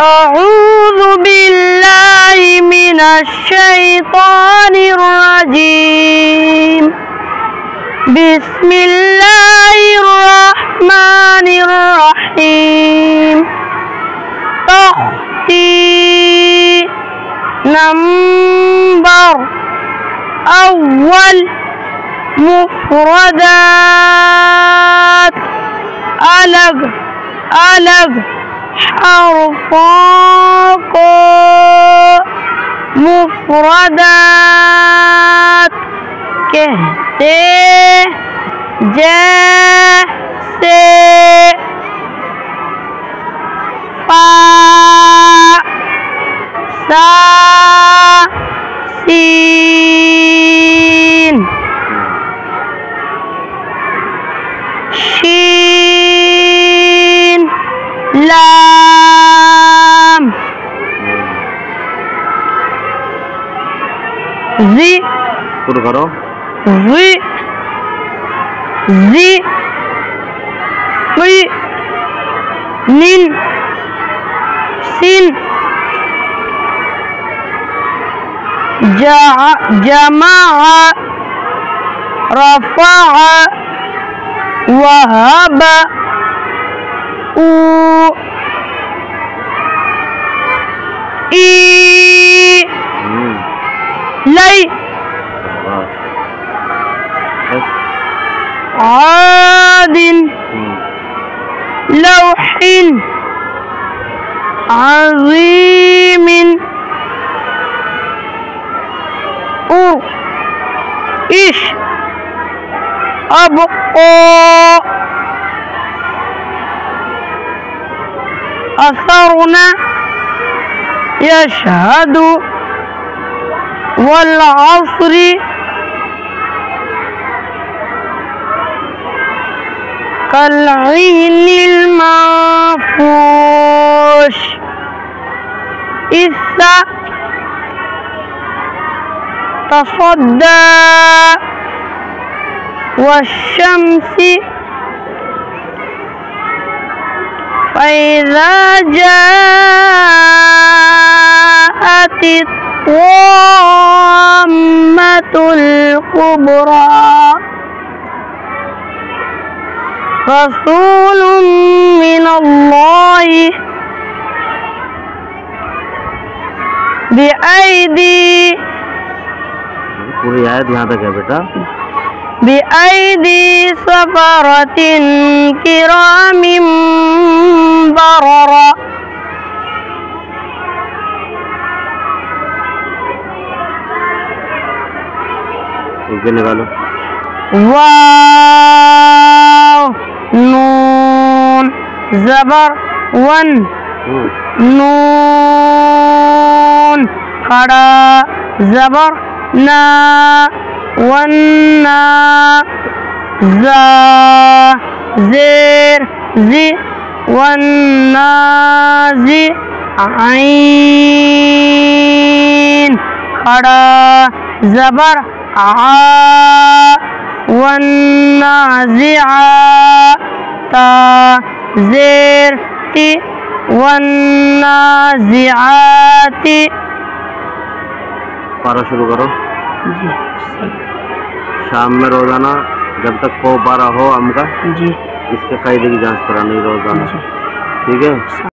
أعوذ بالله من الشيطان الرجيم بسم الله الرحمن الرحيم تختي نمبر أول مفردات अलग अलग हर्फों को मुफरदात कहते जैसे फा, सा, सीन, शीन, लाम, जी शुरू करो जी जी जी नीन सिन जमा रफा वहब उ ई लई आदिन लौहिन अज़ीमिन इश अब ओ असरना यशहदु वल अस्री कल्इनिल माफूश इस्सा तसद्दा वश्शम्सी फ़इज़ा जाअतित ताम्मतुल कुब्रा रसूलुम मिनल्लाहि बिअयदी पूरी आयत यहाँ तक है बेटा बिअयदी सफरतिन किरामिन बररा इसे निकालो वाव नून ज़बर वन नून खड़ा ज़बर ना वन्ना ज़ा ज़ेर ज़ी वन्नाज़ी आइन खड़ा ज़बर आ वन्नाज़िआता ज़ेर ती वन्नाज़िआती पारा शुरू करो जी शाम में रोजाना जब तक पारा हो अम का जी इसके कायदे की जांच करानी रोजाना जी ठीक है।